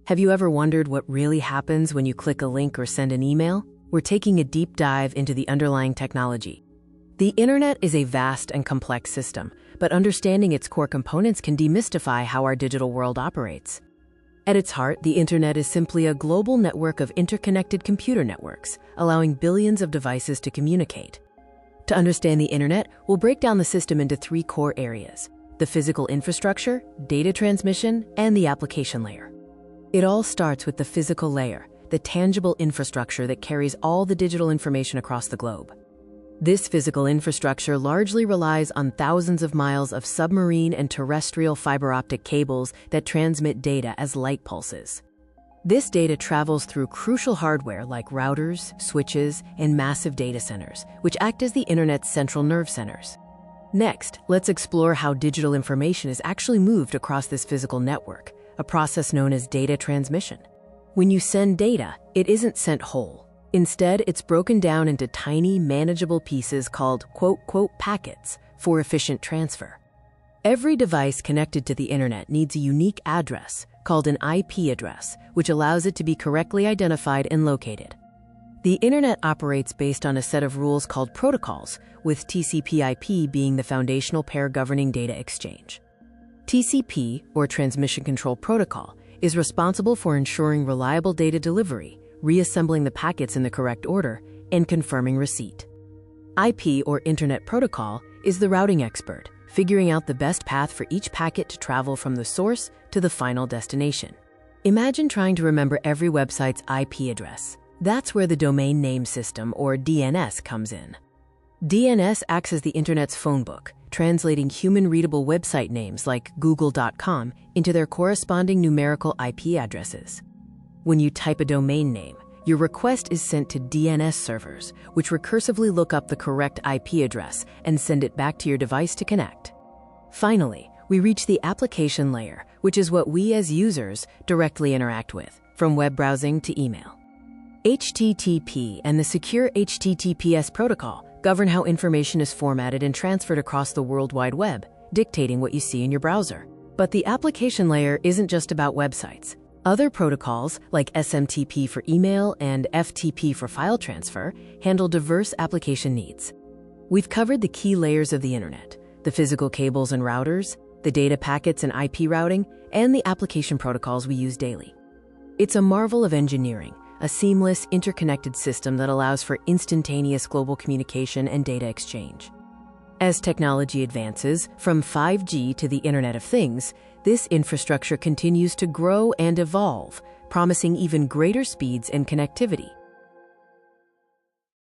Have you ever wondered what really happens when you click a link or send an email? We're taking a deep dive into the underlying technology. The internet is a vast and complex system, but understanding its core components can demystify how our digital world operates. At its heart, the internet is simply a global network of interconnected computer networks, allowing billions of devices to communicate. To understand the internet, we'll break down the system into three core areas: the physical infrastructure, data transmission, and the application layer. It all starts with the physical layer, the tangible infrastructure that carries all the digital information across the globe. This physical infrastructure largely relies on thousands of miles of submarine and terrestrial fiber optic cables that transmit data as light pulses. This data travels through crucial hardware like routers, switches, and massive data centers, which act as the internet's central nerve centers. Next, let's explore how digital information is actually moved across this physical network, a process known as data transmission. When you send data, it isn't sent whole. Instead, it's broken down into tiny, manageable pieces called "packets" for efficient transfer. Every device connected to the internet needs a unique address, called an IP address, which allows it to be correctly identified and located. The internet operates based on a set of rules called protocols, with TCP/IP being the foundational pair governing data exchange. TCP, or Transmission Control Protocol, is responsible for ensuring reliable data delivery, reassembling the packets in the correct order, and confirming receipt. IP, or Internet Protocol, is the routing expert, figuring out the best path for each packet to travel from the source to the final destination. Imagine trying to remember every website's IP address. That's where the Domain Name System, or DNS, comes in. DNS acts as the internet's phone book, translating human-readable website names like google.com into their corresponding numerical IP addresses. When you type a domain name, your request is sent to DNS servers, which recursively look up the correct IP address and send it back to your device to connect. Finally, we reach the application layer, which is what we as users directly interact with, from web browsing to email. HTTP and the secure HTTPS protocol govern how information is formatted and transferred across the World Wide Web, dictating what you see in your browser. But the application layer isn't just about websites. Other protocols, like SMTP for email and FTP for file transfer, handle diverse application needs. We've covered the key layers of the internet: the physical cables and routers, the data packets and IP routing, and the application protocols we use daily. It's a marvel of engineering, a seamless, interconnected system that allows for instantaneous global communication and data exchange. As technology advances, from 5G to the Internet of Things, this infrastructure continues to grow and evolve, promising even greater speeds and connectivity.